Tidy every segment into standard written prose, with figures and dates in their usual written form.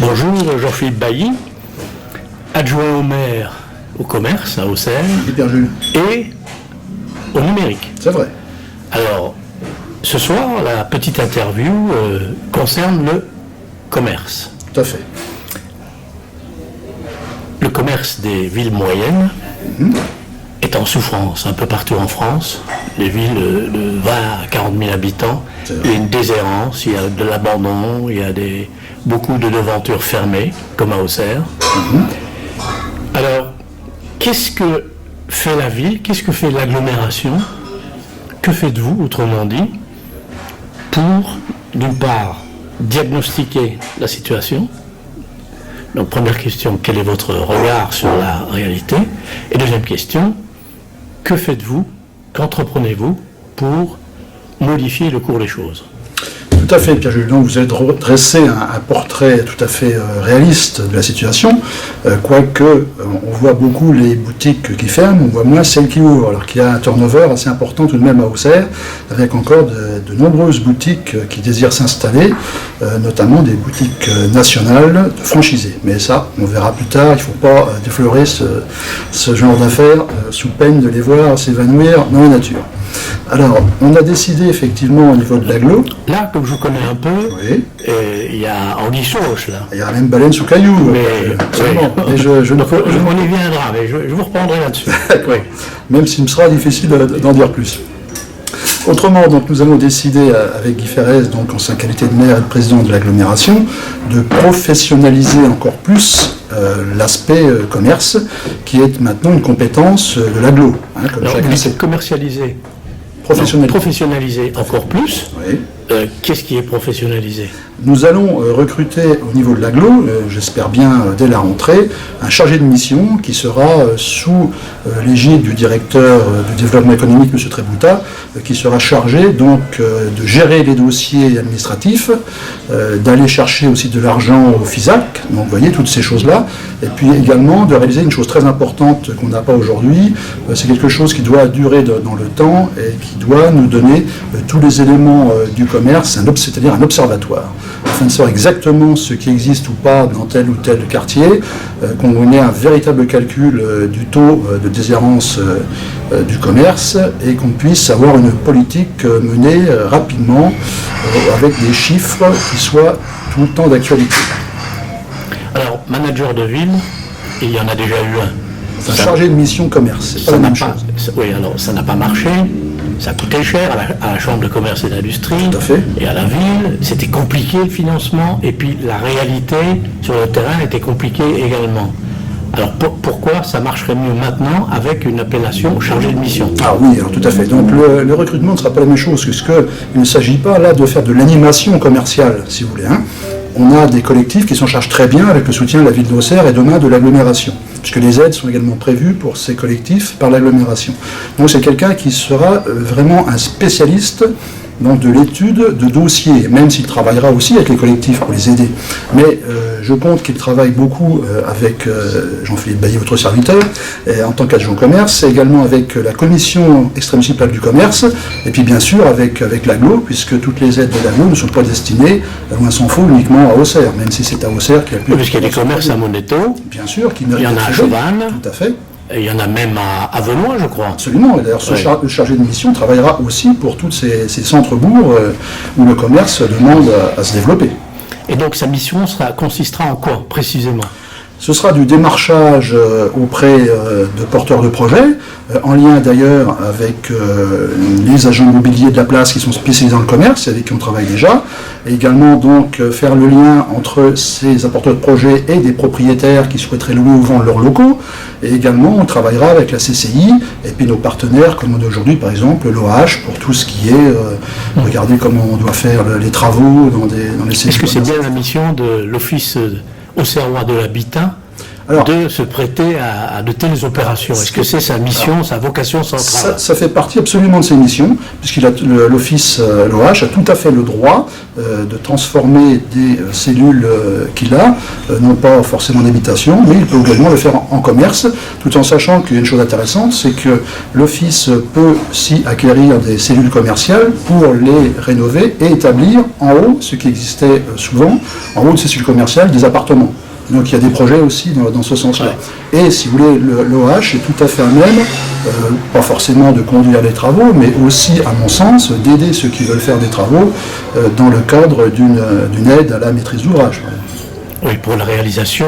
Bonjour, Jean-Philippe Bailly, adjoint au maire au commerce à Auxerre et au numérique. C'est vrai. Alors, ce soir, la petite interview concerne le commerce. Tout à fait. Le commerce des villes moyennes est en souffrance un peu partout en France. Les villes de 20 à 40 000 habitants, il y a une déshérence, il y a de l'abandon, il y a beaucoup de devantures fermées, comme à Auxerre. Alors, qu'est-ce que fait la ville? Qu'est-ce que fait l'agglomération? Que faites-vous, autrement dit, pour, d'une part, diagnostiquer la situation? Donc, première question, quel est votre regard sur la réalité? Et deuxième question, que faites-vous, qu'entreprenez-vous pour modifier le cours des choses? Tout à fait, Pierre-Jules. Donc vous avez dressé un portrait tout à fait réaliste de la situation, quoique on voit beaucoup les boutiques qui ferment, on voit moins celles qui ouvrent, alors qu'il y a un turnover assez important tout de même à Auxerre, avec encore de nombreuses boutiques qui désirent s'installer, notamment des boutiques nationales franchisées. Mais ça, on verra plus tard, il ne faut pas déflorer ce genre d'affaires sous peine de les voir s'évanouir dans la nature. Alors, on a décidé effectivement au niveau de l'agglo. Là, comme je vous connais un peu, oui. Il y a Anguille sous roche, là. Il y a même baleine sous caillou. Mais on y viendra, mais je vous reprendrai là-dessus. Oui. Même s'il me sera difficile d'en dire plus. Autrement, donc, nous avons décidé avec Guy Ferrez, donc en sa qualité de maire et de président de l'agglomération, de professionnaliser encore plus l'aspect commerce, qui est maintenant une compétence de l'agglo. Alors, vous dites commercialiser. Professionnaliser encore plus. Oui. Qu'est-ce qui est professionnalisé? Nous allons recruter au niveau de l'agglo, j'espère bien dès la rentrée, un chargé de mission qui sera sous l'égide du directeur du développement économique, M. Trébouta, qui sera chargé donc de gérer les dossiers administratifs, d'aller chercher aussi de l'argent au FISAC, donc vous voyez toutes ces choses-là, et puis également de réaliser une chose très importante qu'on n'a pas aujourd'hui, c'est quelque chose qui doit durer dans le temps et qui doit nous donner tous les éléments du commerce, c'est-à-dire un observatoire, afin de savoir exactement ce qui existe ou pas dans tel ou tel quartier, qu'on ait un véritable calcul du taux de déshérence du commerce et qu'on puisse avoir une politique menée rapidement avec des chiffres qui soient tout le temps d'actualité. Alors, manager de ville, il y en a déjà eu un. Un chargé de mission commerce, c'est pas la même chose. Oui, alors ça n'a pas marché. Ça coûtait cher à la Chambre de commerce et d'industrie et à la ville. C'était compliqué le financement et puis la réalité sur le terrain était compliquée également. Alors pourquoi ça marcherait mieux maintenant avec une appellation chargé de mission? Ah oui, alors tout à fait. Donc le recrutement ne sera pas la même chose, puisqu'il ne s'agit pas là de faire de l'animation commerciale, si vous voulez. On a des collectifs qui s'en chargent très bien avec le soutien de la ville d'Auxerre et demain de l'agglomération, puisque les aides sont également prévues pour ces collectifs par l'agglomération. Donc c'est quelqu'un qui sera vraiment un spécialiste donc de l'étude de dossiers, même s'il travaillera aussi avec les collectifs pour les aider. Mais je compte qu'il travaille beaucoup avec Jean-Philippe Bailly, votre serviteur, en tant qu'adjoint commerce, et également avec la commission extra-municipale du commerce, et puis bien sûr avec l'agglo, puisque toutes les aides de l'agglo ne sont pas destinées, loin s'en faut, uniquement à Auxerre, même si c'est à Auxerre qu'il y a plus... Puisqu'il y a des commerces à Moneto, bien sûr, qui méritent. Il y en a à Chavannes, tout à fait. Et il y en a même à Venoy, je crois. Absolument, et d'ailleurs le chargé de mission travaillera aussi pour tous ces centres-bourgs où le commerce demande à se développer. Et donc sa mission consistera en quoi, précisément? Ce sera du démarchage auprès de porteurs de projets, en lien d'ailleurs avec les agents immobiliers de la place qui sont spécialisés dans le commerce, avec qui on travaille déjà, et également donc faire le lien entre ces apporteurs de projets et des propriétaires qui souhaiteraient louer ou vendre leurs locaux, et également on travaillera avec la CCI et puis nos partenaires comme on est aujourd'hui par exemple l'OH pour tout ce qui est regarder comment on doit faire les travaux dans les CCI. Est-ce que c'est bien la mission de l'Office auxerrois de l'habitat de se prêter à de telles opérations? Est-ce que c'est sa mission, sa vocation centrale? Ça fait partie absolument de ses missions, puisqu'il a l'office l'OH a tout à fait le droit de transformer des cellules qu'il a, non pas forcément d'habitation, mais il peut également le faire en commerce, tout en sachant qu'il y a une chose intéressante, c'est que l'office peut aussi acquérir des cellules commerciales pour les rénover et établir en haut, ce qui existait souvent, en haut de ces cellules commerciales, des appartements. Donc il y a des projets aussi dans ce sens-là. Ouais. Et si vous voulez, l'OH est tout à fait à même, pas forcément de conduire les travaux, mais aussi, à mon sens, d'aider ceux qui veulent faire des travaux dans le cadre d'une aide à la maîtrise d'ouvrage. Oui, pour la réalisation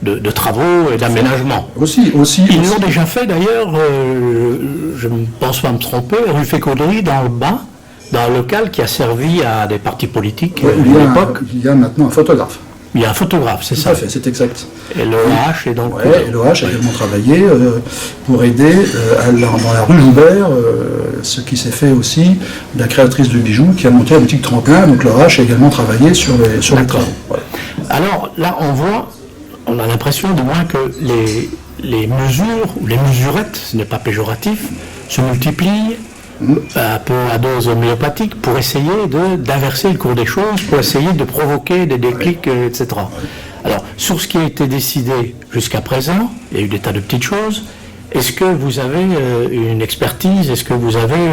de travaux et d'aménagement. Aussi. Ils l'ont déjà fait d'ailleurs, je ne pense pas me tromper, rue Fécauderie, dans le bas, dans un local qui a servi à des partis politiques à l'époque. Il y a maintenant un photographe. Il y a un photographe, c'est ça? Tout à fait, c'est exact. Et l'OH est donc... Oui, l'OH a également travaillé pour aider dans la rue Joubert, ce qui s'est fait aussi, la créatrice de bijoux qui a monté la boutique Tremplin, donc l'OH a également travaillé sur les travaux. Ouais. Alors là, on a l'impression de moins que les mesures, ou les mesurettes, ce n'est pas péjoratif, se multiplient un peu à dose homéopathique pour essayer d'inverser le cours des choses, pour essayer de provoquer des déclics, etc. Alors, sur ce qui a été décidé jusqu'à présent, il y a eu des tas de petites choses. Est-ce que vous avez une expertise? Est-ce que vous avez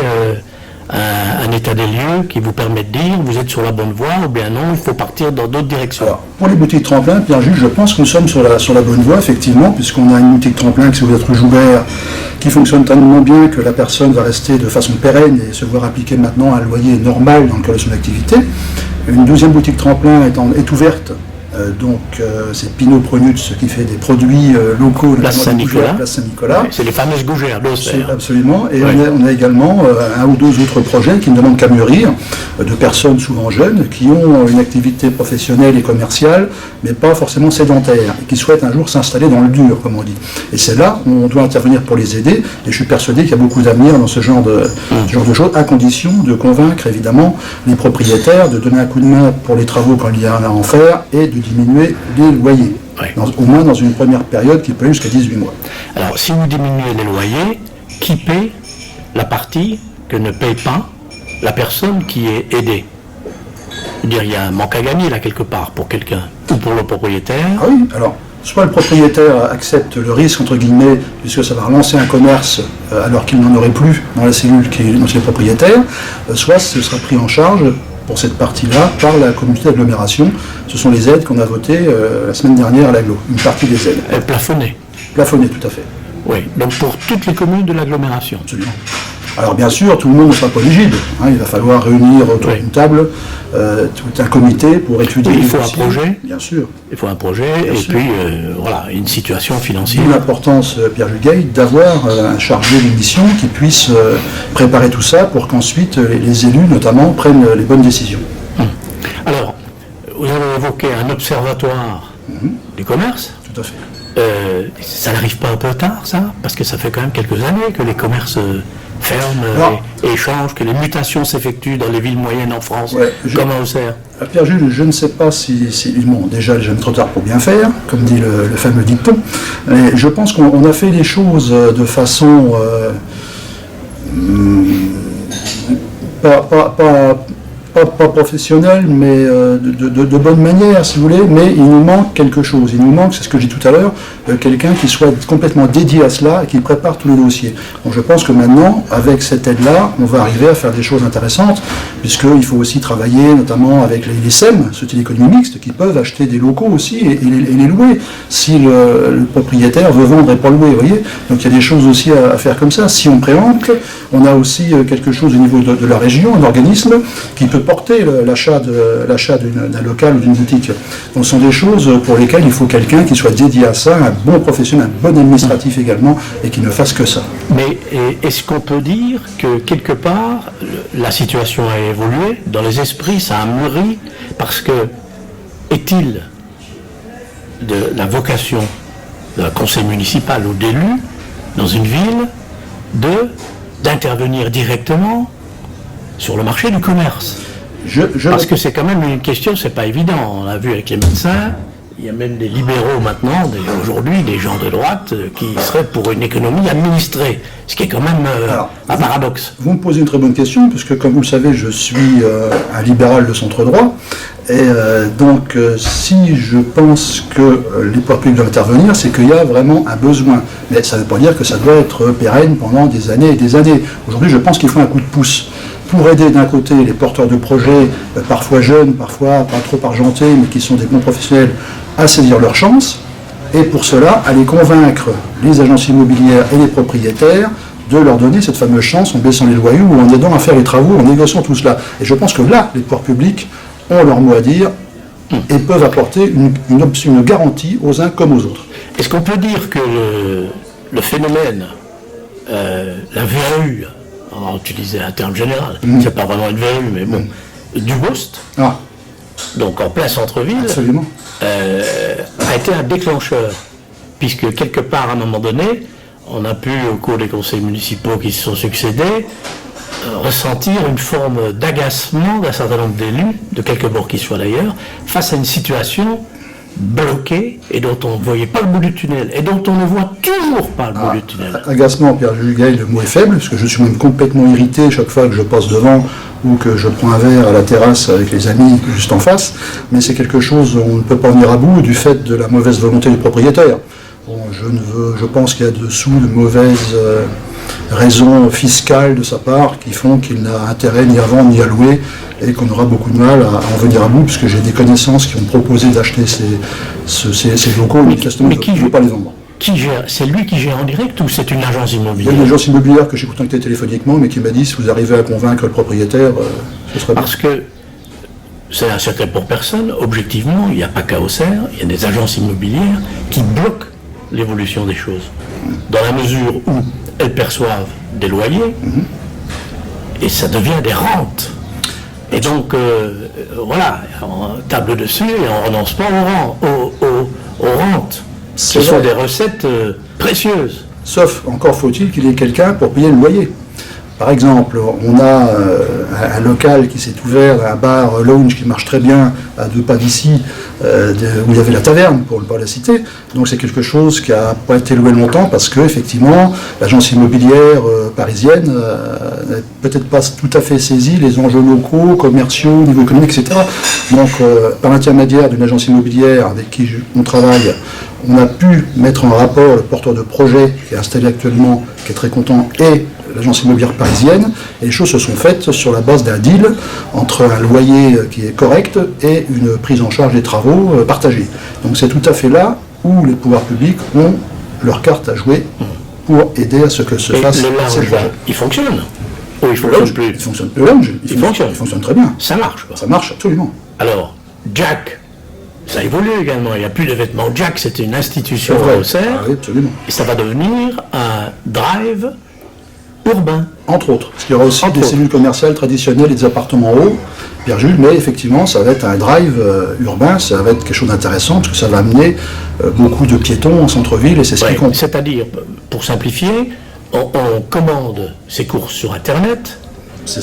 un état des lieux qui vous permet de dire vous êtes sur la bonne voie ou bien non, il faut partir dans d'autres directions? Alors, pour les boutiques Tremplin, Pierre-Jules, je pense que nous sommes sur la bonne voie, effectivement, puisqu'on a une boutique Tremplin qui s'appelle Joubert, qui fonctionne tellement bien que la personne va rester de façon pérenne et se voir appliquer maintenant un loyer normal dans le cadre de son activité. Une deuxième boutique Tremplin est ouverte. Donc c'est Pinot Pronut, qui fait des produits locaux de Place Saint-Nicolas. Place Saint-Nicolas. C'est les fameuses gougères d'Auxerre. Absolument. Et on a également un ou deux autres projets qui ne demandent qu'à mûrir, de personnes souvent jeunes qui ont une activité professionnelle et commerciale, mais pas forcément sédentaire, et qui souhaitent un jour s'installer dans le dur, comme on dit. Et c'est là où on doit intervenir pour les aider. Et je suis persuadé qu'il y a beaucoup d'avenir dans ce genre de choses, à condition de convaincre évidemment les propriétaires, de donner un coup de main pour les travaux quand il y en a à en faire, et de diminuer les loyers, au moins dans une première période qui peut aller jusqu'à 18 mois. Alors, si vous diminuez les loyers, qui paie la partie que ne paye pas la personne qui est aidée? Je veux dire, il y a un manque à gagner là quelque part pour quelqu'un, ou pour le propriétaire. Ah oui, alors, soit le propriétaire accepte le risque, entre guillemets, puisque ça va relancer un commerce alors qu'il n'en aurait plus dans la cellule dont il est propriétaire, soit ce sera pris en charge pour cette partie-là par la communauté d'agglomération. Ce sont les aides qu'on a votées la semaine dernière à l'Aglo, une partie des aides. Plafonnées. Plafonnées, tout à fait. Oui, donc pour toutes les communes de l'agglomération. Absolument. Alors bien sûr, tout le monde ne sera pas éligible. Il va falloir réunir autour d'une table tout un comité pour étudier. Il faut un projet. Bien sûr. Il faut un projet puis voilà, une situation financière. D'où l'importance, Pierre-Jules Gay, d'avoir un chargé de mission qui puisse préparer tout ça pour qu'ensuite les élus, notamment, prennent les bonnes décisions. Alors, vous avez évoqué un observatoire du commerce. Tout à fait. Ça n'arrive pas un peu tard, ça? Parce que ça fait quand même quelques années que les commerces ferment et changent, que les mutations s'effectuent dans les villes moyennes en France, comme à Auxerre. Pierre-Jules, je ne sais pas si bon, déjà, il est jamais trop tard pour bien faire, comme dit le fameux dicton, mais je pense qu'on a fait les choses de façon pas professionnel, mais de bonne manière, si vous voulez, mais il nous manque quelque chose. Il nous manque, c'est ce que j'ai dit tout à l'heure, quelqu'un qui soit complètement dédié à cela et qui prépare tous les dossiers. Donc je pense que maintenant, avec cette aide-là, on va arriver à faire des choses intéressantes, puisqu'il faut aussi travailler notamment avec les SEM, sociétés d'économie mixte, qui peuvent acheter des locaux aussi et les louer, si le propriétaire veut vendre et pas louer, vous voyez. Donc il y a des choses aussi à faire comme ça. Si on préempte, on a aussi quelque chose au niveau de la région, un organisme qui peut porter l'achat d'un local ou d'une boutique. Donc ce sont des choses pour lesquelles il faut quelqu'un qui soit dédié à ça, un bon professionnel, un bon administratif également, et qui ne fasse que ça. Mais est-ce qu'on peut dire que quelque part, la situation a évolué, dans les esprits, ça a mûri, parce que est-il de la vocation d'un conseil municipal ou d'élu dans une ville d'intervenir directement sur le marché du commerce? Parce que c'est quand même une question, c'est pas évident. On l'a vu avec les médecins, il y a même des libéraux maintenant, aujourd'hui, des gens de droite, qui seraient pour une économie administrée, ce qui est quand même un paradoxe. Vous me posez une très bonne question, puisque comme vous le savez, je suis un libéral de centre droit, et donc si je pense que les pouvoirs publics doivent intervenir, c'est qu'il y a vraiment un besoin. Mais ça ne veut pas dire que ça doit être pérenne pendant des années et des années. Aujourd'hui, je pense qu'il faut un coup de pouce pour aider d'un côté les porteurs de projets, parfois jeunes, parfois pas trop argentés, mais qui sont des bons professionnels, à saisir leur chance, et pour cela, aller convaincre les agences immobilières et les propriétaires de leur donner cette fameuse chance en baissant les loyers ou en aidant à faire les travaux, en négociant tout cela. Et je pense que là, les pouvoirs publics ont leur mot à dire et peuvent apporter une garantie aux uns comme aux autres. Est-ce qu'on peut dire que le phénomène, la verrue, on va utiliser un terme général, c'est pas vraiment une verrue, mais bon, du Bost, donc en plein centre-ville, absolument, a été un déclencheur, puisque quelque part, à un moment donné, on a pu, au cours des conseils municipaux qui se sont succédés, ressentir une forme d'agacement d'un certain nombre d'élus, de quelque bord qu'ils soient d'ailleurs, face à une situation bloquée et dont on ne voyait pas le bout du tunnel, et dont on ne voit toujours pas le bout du tunnel. Agacement, Pierre-Jules Gail, le mot est faible, parce que je suis même complètement irrité chaque fois que je passe devant ou que je prends un verre à la terrasse avec les amis juste en face, mais c'est quelque chose où on ne peut pas venir à bout du fait de la mauvaise volonté du propriétaire. Bon, je pense qu'il y a dessous de mauvaises raisons fiscales de sa part qui font qu'il n'a intérêt ni à vendre ni à louer et qu'on aura beaucoup de mal à en venir à bout, puisque j'ai des connaissances qui ont proposé d'acheter ces locaux, mais qui ne veut pas les vendre. Qui gère? C'est lui qui gère en direct ou c'est une agence immobilière? Il y a une agence immobilière que j'ai contactée téléphoniquement, mais qui m'a dit si vous arrivez à convaincre le propriétaire, ce serait bien. Parce que c'est un secret pour personne, objectivement, il n'y a pas qu'à Auxerre, il y a des agences immobilières qui bloquent l'évolution des choses. Dans la mesure où elles perçoivent des loyers, et ça devient des rentes. Et donc, voilà, on table dessus et on ne renonce pas aux rentes. Ce sont des recettes précieuses. Sauf, encore faut-il qu'il y ait quelqu'un pour payer le loyer. Par exemple, on a un local qui s'est ouvert, un bar lounge qui marche très bien à 2 pas d'ici, où il y avait la taverne, pour ne pas la citer. Donc c'est quelque chose qui n'a pas été loué longtemps parce que effectivement, l'agence immobilière parisienne n'a peut-être pas tout à fait saisi les enjeux locaux, commerciaux, niveau économique, etc. Donc par l'intermédiaire d'une agence immobilière avec qui on travaille, on a pu mettre en rapport le porteur de projet qui est installé actuellement, qui est très content, et l'agence immobilière parisienne, et les choses se sont faites sur la base d'un deal entre un loyer qui est correct et une prise en charge des travaux partagés. Donc c'est tout à fait là où les pouvoirs publics ont leur carte à jouer pour aider à ce que se fasse cette voie. Il fonctionne. Ou il fonctionne plus. Il fonctionne plus. Il fonctionne très bien. Ça marche, quoi. Ça marche absolument. Alors, Jack, ça évolue également. Il n'y a plus de vêtements Jack, c'était une institution à Auxerre. Oui, absolument. Et ça va devenir un drive urbain. Entre autres. Parce qu'il y aura aussi des cellules commerciales traditionnelles et des appartements hauts, Pierre-Jules, mais effectivement, ça va être un drive urbain, ça va être quelque chose d'intéressant, parce que ça va amener beaucoup de piétons en centre-ville, et c'est ce qui compte. C'est-à-dire, pour simplifier, on commande ses courses sur Internet,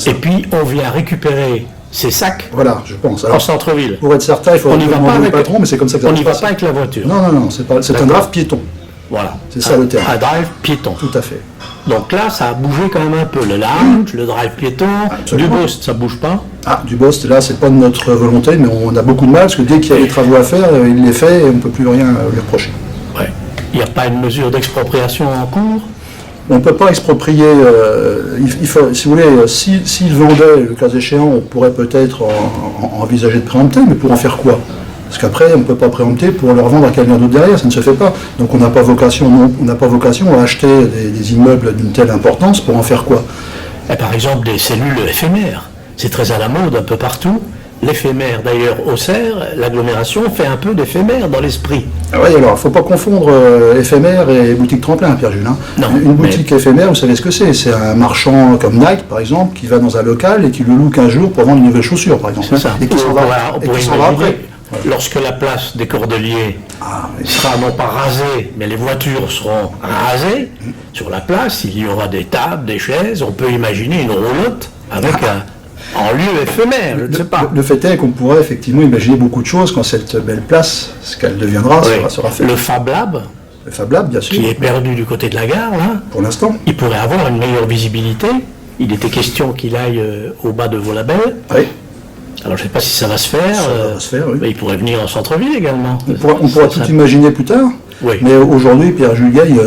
et puis on vient récupérer ses sacs je pense. Alors, en centre-ville. Pour être certain, il faut demander au patron, mais c'est comme ça que ça se passe. On n'y va pas avec la voiture. Non, c'est un drive piéton. Voilà. C'est ça le terme. Un drive piéton. Tout à fait. Donc là, ça a bougé quand même un peu. Le lounge, le drive piéton, du Bost, ça bouge pas? Du Bost, là, c'est pas de notre volonté, mais on a beaucoup de mal, parce que dès qu'il y a des travaux à faire, il les fait et on ne peut plus rien lui reprocher. Ouais. Il n'y a pas une mesure d'expropriation en cours? On ne peut pas exproprier, il faut, si vous voulez, s'il vendait, le cas échéant, on pourrait peut-être envisager de préempter, mais pour en faire quoi? Parce qu'après, on ne peut pas préempter pour le revendre à quelqu'un d'autre derrière, ça ne se fait pas. Donc on n'a pas vocation à acheter des immeubles d'une telle importance pour en faire quoi? Et par exemple, des cellules éphémères. C'est très à la mode un peu partout. L'éphémère, d'ailleurs, Auxerre, l'agglomération fait un peu d'éphémère dans l'esprit. Oui, alors il ne faut pas confondre éphémère et boutique tremplin, Pierre-Jules. Non, une boutique éphémère, vous savez ce que c'est? C'est un marchand comme Nike, par exemple, qui va dans un local et qui le loue 15 jours pour vendre une nouvelle chaussure, par exemple. C'est ça. Et qui s'en va après. Lorsque la place des Cordeliers sera non pas rasée, mais les voitures seront rasées, sur la place, il y aura des tables, des chaises, on peut imaginer une roulotte avec En lieu éphémère, je ne sais pas. Le fait est qu'on pourrait effectivement imaginer beaucoup de choses quand cette belle place, ce qu'elle deviendra, sera faite. Le Fab Lab, Le Fab Lab, bien sûr. qui est perdu du côté de la gare, là, Pour l'instant. il pourrait avoir une meilleure visibilité. Il était question qu'il aille au bas de Vaux-la-Belle. Oui. Alors je ne sais pas si ça va se faire. Ça va se faire, oui. Mais il pourrait venir en centre-ville également. On pourra tout imaginer plus tard. Oui. Mais aujourd'hui, Pierre-Jules Gaille,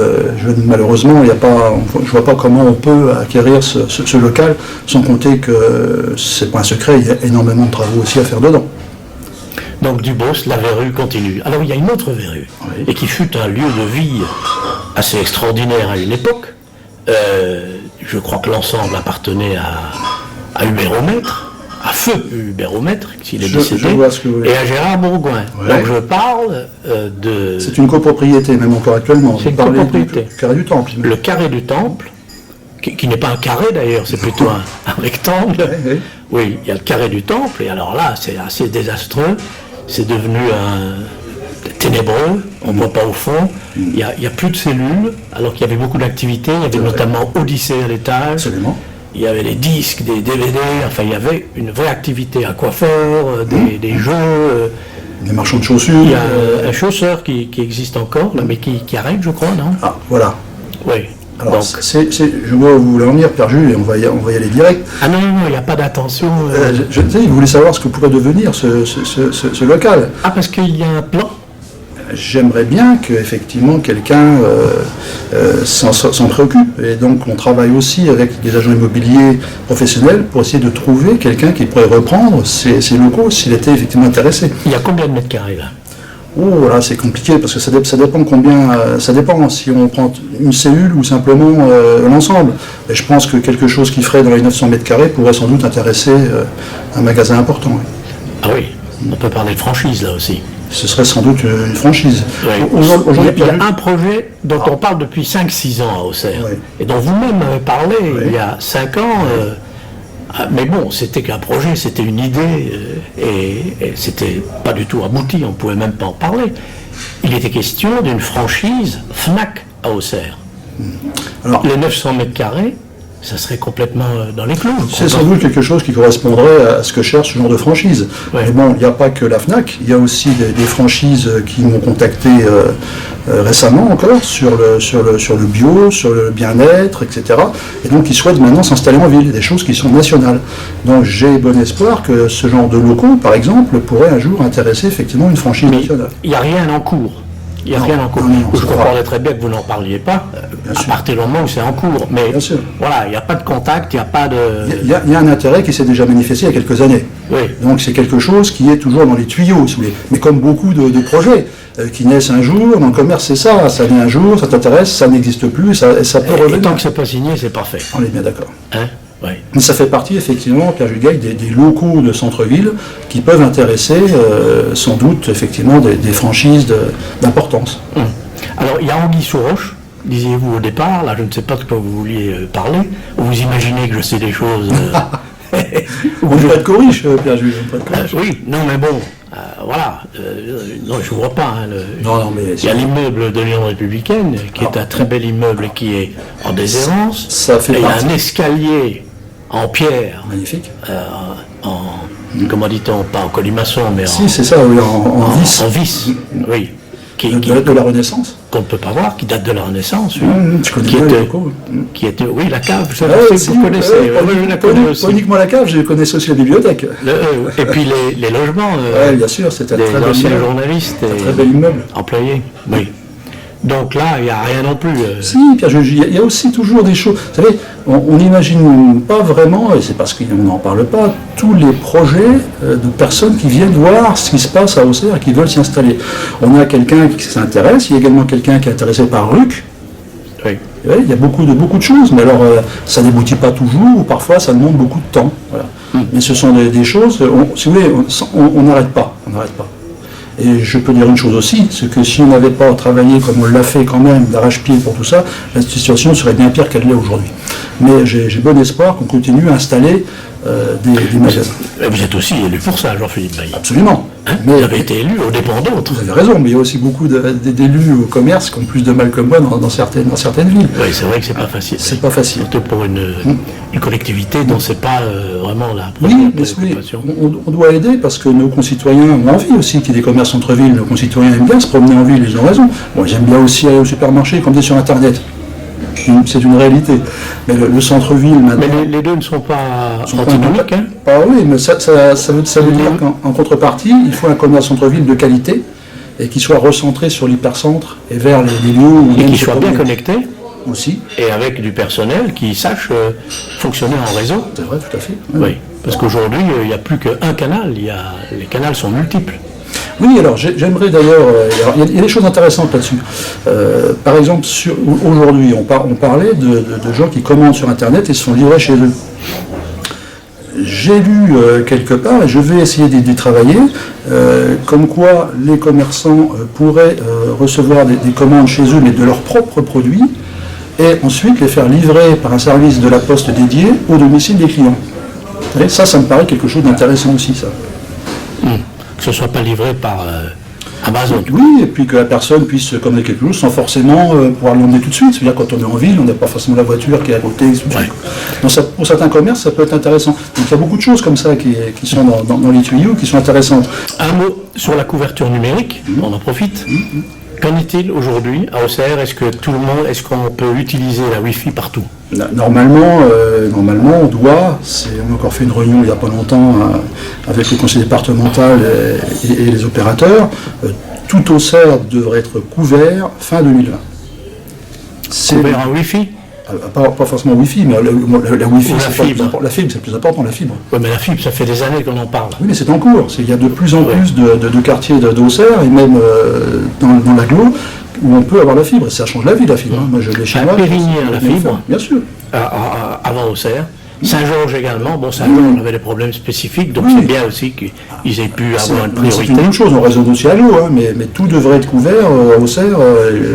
malheureusement, je ne vois pas comment on peut acquérir ce local, sans compter que, c'est pas un secret, il y a énormément de travaux aussi à faire dedans. Donc Dubos, la verrue continue. Alors il y a une autre verrue, Oui. et qui fut un lieu de vie assez extraordinaire à une époque. Je crois que l'ensemble appartenait à Hubert-Maître, à feu Hubert-Maître, s'il est décédé, je vois ce que vous voulez et à Gérard Bourgoin. Ouais. Donc je parle de C'est une copropriété, même encore actuellement. C'est une Vous parlez copropriété. du carré du Temple. le carré du Temple, qui n'est pas un carré d'ailleurs, c'est plutôt un rectangle. Oui, oui. Oui, il y a le carré du Temple, et alors là, c'est assez désastreux. C'est devenu ténébreux, on ne voit pas au fond. Il n'y a plus de cellules, alors qu'il y avait beaucoup d'activités. Il y avait notamment Odyssée à l'étage. Absolument. Il y avait des disques, des DVD, enfin il y avait une vraie activité, un coiffeur, des jeux. Des marchands de chaussures. Il y a un chausseur qui existe encore, là, mais qui arrête, je crois, non? Ah, voilà. Oui. Alors, Donc, je vois où vous voulez en venir, Pierre-Jules, et on va y aller direct. ah non, il n'y a pas d'attention. Je sais, vous voulez savoir ce que pourrait devenir ce local. Ah, parce qu'il y a un plan. J'aimerais bien qu'effectivement quelqu'un s'en préoccupe. Et donc on travaille aussi avec des agents immobiliers professionnels pour essayer de trouver quelqu'un qui pourrait reprendre ces locaux s'il était effectivement intéressé. Il y a combien de mètres carrés là? Oh là, c'est compliqué parce que ça dépend combien. Ça dépend si on prend une cellule ou simplement l'ensemble. Et je pense que quelque chose qui ferait dans les 900 mètres carrés pourrait sans doute intéresser un magasin important. Oui. Ah oui, on peut parler de franchise là aussi. Ce serait sans doute une franchise. Oui. Aujourd'hui, Il y a un projet dont on parle depuis 5-6 ans à Auxerre, Oui. et dont vous-même avez parlé Oui. il y a 5 ans. Mais bon, c'était qu'un projet, c'était une idée, et c'était pas du tout abouti, on pouvait même pas en parler. Il était question d'une franchise Fnac à Auxerre. Alors, Les 900 mètres carrés, ça serait complètement dans les clous. c'est sans doute quelque chose qui correspondrait à ce que cherche ce genre de franchise. Ouais. Mais bon, il n'y a pas que la FNAC, il y a aussi des franchises qui m'ont contacté récemment encore sur le bio, sur le bien-être, etc. Et donc ils souhaitent maintenant s'installer en ville, des choses qui sont nationales. Donc j'ai bon espoir que ce genre de locaux, par exemple, pourrait un jour intéresser effectivement une franchise Mais nationale. il n'y a rien en cours. Il n'y a Non, rien en cours. non, Je c'est comprendrais vrai. très bien que vous n'en parliez pas, Bien à sûr. partir du moment où c'est en cours. Mais Bien sûr. voilà, il n'y a pas de contact, il n'y a pas de... Il y a un intérêt qui s'est déjà manifesté il y a quelques années. Oui. Donc c'est quelque chose qui est toujours dans les tuyaux, si vous voulez. Mais comme beaucoup de projets qui naissent un jour, dans le commerce c'est ça naît un jour, ça t'intéresse, ça n'existe plus, et ça peut Et revenir. tant que c'est pas signé, c'est parfait. On est bien d'accord. Hein? Oui. Mais ça fait partie effectivement, Pierre-Jules Gaille, des locaux de centre-ville qui peuvent intéresser sans doute effectivement des franchises d'importance. Alors, il y a Anguille sous roche, disiez-vous au départ, là je ne sais pas de quoi vous vouliez parler, ou vous imaginez que je sais des choses... On ne peut pas être corrige, Pierre-Jules, on ne peut pas être corrige. Oui, non mais bon, voilà, non je ne vois pas. Hein, Non, mais il y a l'immeuble de l'Union républicaine, qui est un très bel immeuble et qui est en déshérence. Ça fait Et il y a partie. un escalier en pierre, Magnifique. comment dit-on, pas en colimaçon, mais Si, c'est ça, oui, en vis. en vis, oui, De la Renaissance. qu'on ne peut pas voir, qui date de la Renaissance, oui. Je connais Qui bien les était- locaux. Qui était, oui, la cave, je sais Ah, que si, vous connaissez, oui, je la connais aussi. Pas uniquement la cave, je connaissais aussi la bibliothèque. Et puis les logements Oui, bien sûr, c'était un des très bel anciens immeuble. journalistes Un très et bel immeuble. employés, oui. Donc là, il n'y a rien non plus. Si, Pierre-Jules, il y a aussi toujours des choses. Vous savez, on n'imagine pas vraiment, et c'est parce qu'on n'en parle pas, tous les projets de personnes qui viennent voir ce qui se passe à Auxerre et qui veulent s'y installer. On a quelqu'un qui s'intéresse, il y a également quelqu'un qui est intéressé par RUC. Oui. Oui, il y a beaucoup de choses, mais alors ça n'aboutit pas toujours, ou parfois ça demande beaucoup de temps. Voilà. Mais ce sont des choses, si vous voulez, on n'arrête pas, on n'arrête pas. Et je peux dire une chose aussi, c'est que si on n'avait pas travaillé comme on l'a fait quand même, d'arrache-pied pour tout ça, la situation serait bien pire qu'elle l'est aujourd'hui. mais j'ai bon espoir qu'on continue à installer des magasins. Vous êtes aussi élu pour ça, Jean-Philippe Bailly. Absolument. Hein, mais, vous avez été élu, on dépend d'autres. Vous avez raison, mais il y a aussi beaucoup d'élus au commerce qui ont plus de mal que moi dans certaines villes. Oui, c'est vrai que c'est pas facile. C'est pas facile. Surtout pour une collectivité dont c'est pas vraiment la Oui, première mais préoccupation. on doit aider parce que nos concitoyens ont envie aussi qu'il y ait des commerces centre-ville. Nos concitoyens aiment bien se promener en ville, ils ont raison. Moi, j'aime bien aussi aller au supermarché, comme dit sur Internet. C'est une réalité. Mais le centre-ville, maintenant... Mais les deux ne sont pas antinomiques, hein? Oui, mais ça veut dire qu'en contrepartie, il faut un commerce centre-ville de qualité et qui soit recentré sur l'hypercentre et vers les lieux où... Et qui soit bien connecté. Aussi. Et avec du personnel qui sache fonctionner en réseau. C'est vrai, tout à fait. Oui, parce qu'aujourd'hui, il n'y a plus qu'un canal, les canaux sont multiples. Oui, alors j'aimerais d'ailleurs, il y a des choses intéressantes là-dessus. Par exemple, aujourd'hui, on parlait de gens qui commandent sur Internet et se sont livrés chez eux. J'ai lu quelque part, et je vais essayer d'y travailler, comme quoi les commerçants pourraient recevoir des commandes chez eux, mais de leurs propres produits, et ensuite les faire livrer par un service de la poste dédié au domicile des clients. Et ça me paraît quelque chose d'intéressant aussi, ça. Que ce ne soit pas livré par Amazon. Oui, et puis que la personne puisse commander quelque chose sans forcément pouvoir l'emmener tout de suite. C'est-à-dire quand on est en ville, on n'a pas forcément la voiture qui est à côté. Ouais. Donc pour certains commerces, ça peut être intéressant. Donc il y a beaucoup de choses comme ça qui sont dans les tuyaux, qui sont intéressantes. Un mot sur la couverture numérique, on en profite. Qu'en est-il aujourd'hui à Auxerre? Est-ce qu'on peut utiliser la Wi-Fi partout? Normalement, on doit. On a encore fait une réunion il n'y a pas longtemps avec le conseil départemental et les opérateurs. Tout Auxerre devrait être couvert fin 2020. Couvert en Wi-Fi? Pas forcément Wi-Fi, mais la Wi-Fi, c'est la fibre, c'est le plus important, la fibre. Oui, mais la fibre, ça fait des années qu'on en parle. Oui, mais c'est en cours. Il y a de plus en plus de quartiers d'Auxerre, et même dans l'agglo, où on peut avoir la fibre. Et ça change la vie, la fibre. Moi, je l'ai chez moi. À Périgny, la fibre. Bien sûr. Avant Auxerre. Saint-Georges également. Bon, Saint-Georges avait des problèmes spécifiques, donc c'est bien aussi qu'ils aient pu avoir une priorité. C'est une bonne chose, on réseau aussi à l'eau, mais tout devrait être couvert à Auxerre,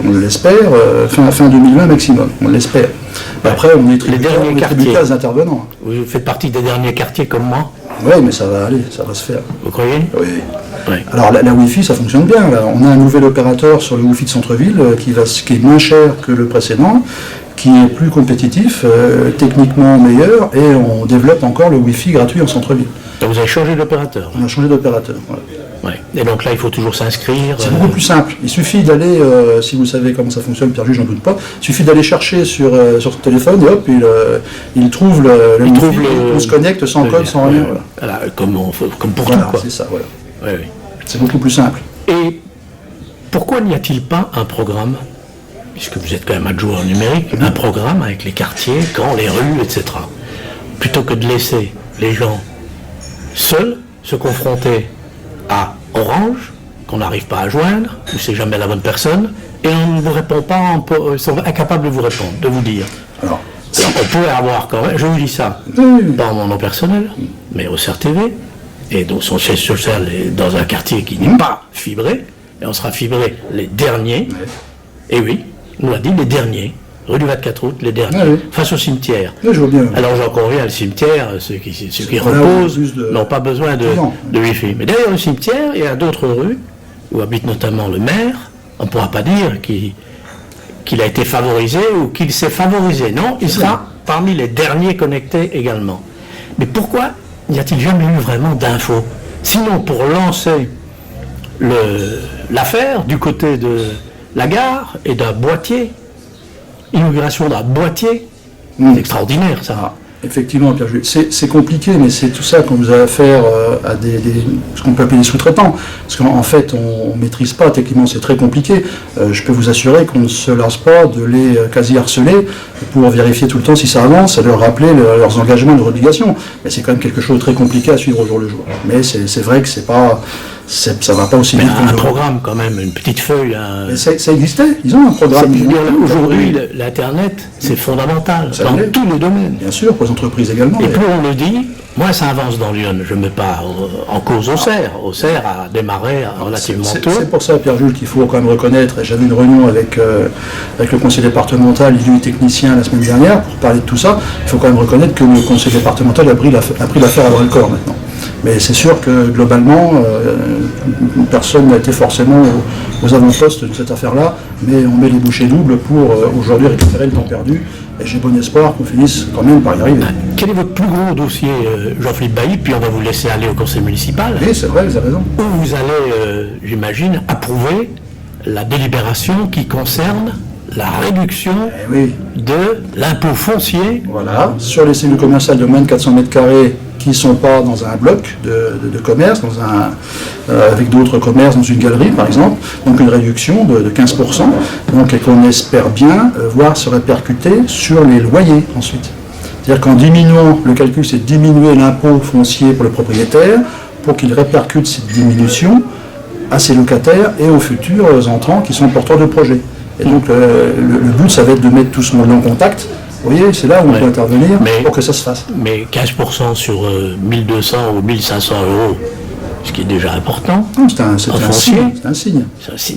on l'espère, fin 2020 maximum, on l'espère. Après, on est tributaire des intervenants. Vous faites partie des derniers quartiers comme moi? Oui, mais ça va aller, ça va se faire. Vous croyez? Oui. Ouais. Alors la Wi-Fi, ça fonctionne bien. Là. On a un nouvel opérateur sur le Wi-Fi de centre-ville qui est moins cher que le précédent, qui est plus compétitif, techniquement meilleur, et on développe encore le Wi-Fi gratuit en centre-ville. Donc vous avez changé d'opérateur? On a changé d'opérateur, voilà. Ouais. Et donc là, il faut toujours s'inscrire. C'est beaucoup plus simple. Il suffit d'aller, si vous savez comment ça fonctionne, Pierre Juge, j'en doute pas, il suffit d'aller chercher sur son téléphone et hop, il trouve le Wi-Fi, on se connecte sans code, sans rien. Voilà, comme pour voilà, tout, quoi. C'est ça, voilà. Oui. C'est beaucoup plus simple. Et pourquoi n'y a-t-il pas un programme, puisque vous êtes quand même adjoint au numérique, un programme avec les quartiers, camps, les rues, etc. Plutôt que de laisser les gens seuls se confronter à Orange, qu'on n'arrive pas à joindre, ou c'est jamais la bonne personne, et on ne vous répond pas, ils sont incapables de vous répondre, de vous dire. Alors on pourrait avoir quand même, je vous dis ça, dans mon nom personnel, mais au CRTV, et donc son siège social est dans un quartier qui n'est pas fibré, et on sera fibré les derniers, et oui, on l'a dit, les derniers, rue du 24 août, les derniers, face au cimetière. Je vois bien. Alors j'en conviens, le cimetière, ceux qui reposent n'ont pas besoin de Wi-Fi. Mais derrière le cimetière, il y a d'autres rues, où habite notamment le maire. On ne pourra pas dire qu'il a été favorisé ou qu'il s'est favorisé. Non, il sera parmi les derniers connectés également. Mais pourquoi n'y a-t-il jamais eu vraiment d'infos? Sinon, pour lancer l'affaire du côté de la gare et d'un boîtier, inauguration d'un boîtier, c'est extraordinaire ça. Effectivement, Pierre Jules, c'est compliqué, mais c'est tout ça qu'on vous a affaire à ce qu'on peut appeler des sous-traitants. Parce qu'en fait, on ne maîtrise pas, techniquement c'est très compliqué. Je peux vous assurer qu'on ne se lasse pas de les quasi harceler pour vérifier tout le temps si ça avance, et leur rappeler leurs engagements et leurs obligations. Mais c'est quand même quelque chose de très compliqué à suivre au jour le jour. Mais c'est vrai que c'est pas ça ne va pas aussi vite. Un programme quand même, une petite feuille. Mais ça existait, ils ont un programme. Aujourd'hui, l'Internet, c'est fondamental dans tous les domaines. Bien sûr, pour les entreprises également. Et plus on le dit, moins ça avance dans Lyon. Je ne mets pas en cause Auxerre. Auxerre a démarré relativement tôt. C'est pour ça, Pierre-Jules, qu'il faut quand même reconnaître, et j'avais une réunion avec le conseil départemental, les techniciens la semaine dernière, pour parler de tout ça, il faut quand même reconnaître que le conseil départemental a pris l'affaire à bras le corps maintenant. Mais c'est sûr que globalement, personne n'a été forcément aux avant-postes de cette affaire-là, mais on met les bouchées doubles pour aujourd'hui récupérer le temps perdu, et j'ai bon espoir qu'on finisse quand même par y arriver. Quel est votre plus gros dossier, Jean-Philippe Bailly, puis on va vous laisser aller au conseil municipal? Oui, c'est vrai, vous avez raison. Où vous allez, j'imagine, approuver la délibération qui concerne la réduction de l'impôt foncier. Voilà, sur les cellules commerciales de moins de 400 mètres carrés qui ne sont pas dans un bloc de commerce, avec d'autres commerces, dans une galerie par exemple, donc une réduction de 15%, donc, et qu'on espère bien voir se répercuter sur les loyers ensuite. C'est-à-dire qu'en diminuant, le calcul c'est de diminuer l'impôt foncier pour le propriétaire, pour qu'il répercute cette diminution à ses locataires et aux futurs entrants qui sont porteurs de projets. Et donc le but, ça va être de mettre tout ce monde en contact. Vous voyez, c'est là où on peut intervenir pour que ça se fasse. Mais 15% sur 1200 ou 1500 euros, ce qui est déjà important. Non, c'est un signe.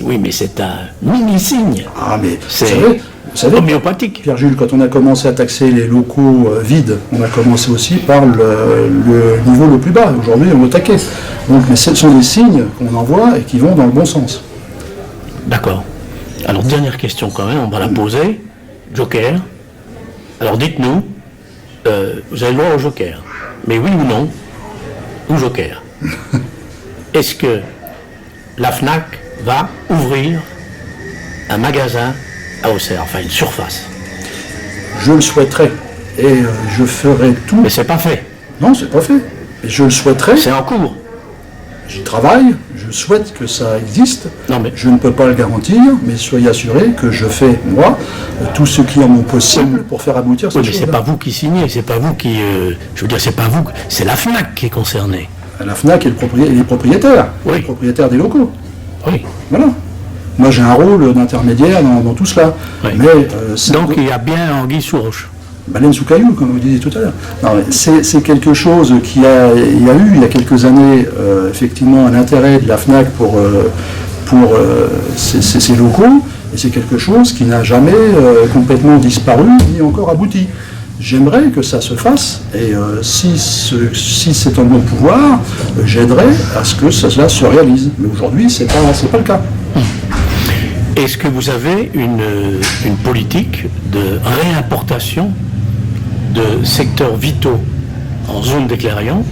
Oui, mais c'est un mini-signe. Ah, mais c'est vous savez, homéopathique. Pierre-Jules, quand on a commencé à taxer les locaux vides, on a commencé aussi par le niveau le plus bas. Aujourd'hui, on est au taquet. Donc, mais ce sont des signes qu'on envoie et qui vont dans le bon sens. D'accord. Alors, dernière question quand même, on va la poser. Joker. Alors, dites-nous, vous avez le droit au Joker. Mais oui ou non, ou Joker. Est-ce que la FNAC va ouvrir un magasin à Auxerre, enfin une surface? Je le souhaiterais. Et je ferai tout. Mais c'est pas fait. Non, c'est pas fait. Et je le souhaiterais. C'est en cours. J'y travaille, je souhaite que ça existe. Non, mais... Je ne peux pas le garantir, mais soyez assurés que je fais, moi, tout ce qui est en mon possible pour faire aboutir cette chose. Mais c'est pas vous qui signez, c'est pas vous qui... je veux dire, c'est pas vous, c'est la FNAC qui est concernée. La FNAC est les propriétaires, les propriétaires des locaux. Oui. Voilà. Moi, j'ai un rôle d'intermédiaire dans tout cela. Oui. Mais, donc, il y a bien anguille sous roche. Baleine sous caillou, comme vous disiez tout à l'heure. C'est quelque chose il y a eu, il y a quelques années, effectivement, un intérêt de la FNAC pour ces locaux, et c'est quelque chose qui n'a jamais complètement disparu, ni encore abouti. J'aimerais que ça se fasse, et si c'est en mon pouvoir, j'aiderais à ce que cela se réalise. Mais aujourd'hui, c'est pas le cas. Est-ce que vous avez une politique de réimportation de secteurs vitaux en zone d'éclairement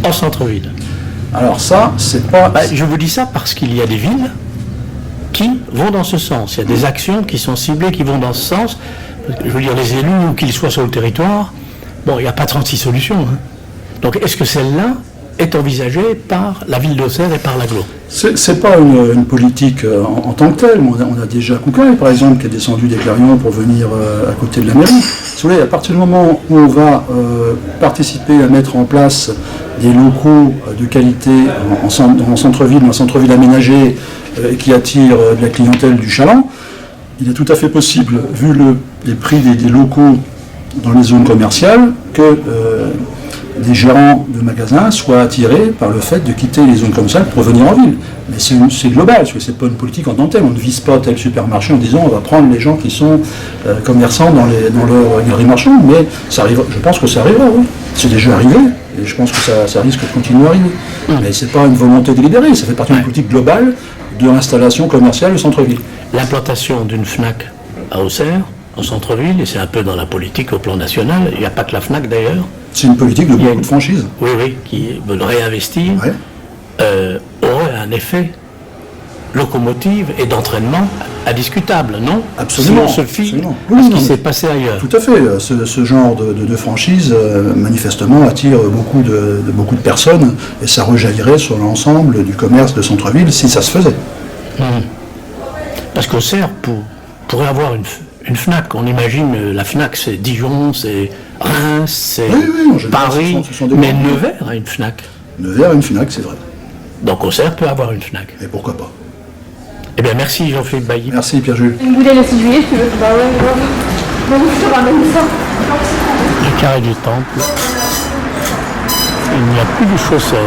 en centre-ville? Alors ça, c'est pas... je vous dis ça parce qu'il y a des villes qui vont dans ce sens. Il y a des actions qui sont ciblées, qui vont dans ce sens. Je veux dire, les élus, qu'ils soient sur le territoire, bon, il n'y a pas 36 solutions. Hein. Donc, est-ce que celle-là est envisagée par la ville d'Auxerre et par l'agglo? C'est pas une politique en tant que telle. On a déjà Koukaï, par exemple, qui est descendu des Clarions pour venir à côté de la mairie. Si vous voulez, à partir du moment où on va participer à mettre en place des locaux de qualité en centre-ville, un centre-ville aménagé qui attire de la clientèle du chaland, il est tout à fait possible, vu les prix des locaux dans les zones commerciales, que des gérants de magasins soient attirés par le fait de quitter les zones commerciales pour venir en ville. Mais c'est global, parce que c'est pas une politique en tant que telle. On ne vise pas tel supermarché en disant on va prendre les gens qui sont commerçants dans leur galerie marchande, mais ça arrive, je pense que ça arrivera, oui. C'est déjà arrivé, et je pense que ça risque de continuer à arriver. Mais c'est pas une volonté délibérée, ça fait partie d'une politique globale de l'installation commerciale au centre-ville. L'implantation d'une FNAC à Auxerre, en centre-ville, et c'est un peu dans la politique au plan national, il n'y a pas que la FNAC d'ailleurs. C'est une politique de beaucoup de franchises. Oui, qui veulent réinvestir, aurait un effet locomotive et d'entraînement indiscutable, non? Absolument. Si on se fie absolument. à ce qui s'est passé ailleurs. Tout à fait. Ce genre de franchise, manifestement, attire beaucoup de personnes, et ça rejaillirait sur l'ensemble du commerce de centre-ville si ça se faisait. Parce qu'Auxerre pourrait avoir une FNAC. On imagine la FNAC, c'est Dijon, c'est Reims, c'est Paris, mais Nevers a une FNAC. Nevers a une FNAC, c'est vrai. Donc Auxerre peut avoir une FNAC. Et pourquoi pas. Eh bien merci Jean-Philippe Bailly. Merci Pierre-Jules. Une bouteille de 6 juillet, tu veux? Bah ouais, bon, je te ramène ça. Le carré du Temple. Il n'y a plus de chausseur.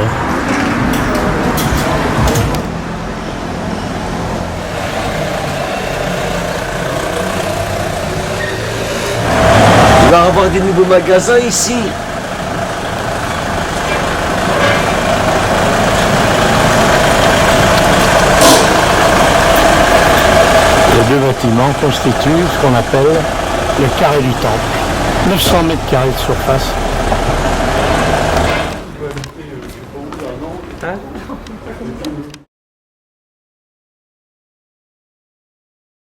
Il va y avoir des nouveaux magasins ici. Les deux bâtiments constituent ce qu'on appelle le carré du Temple. 900 mètres carrés de surface. Hein?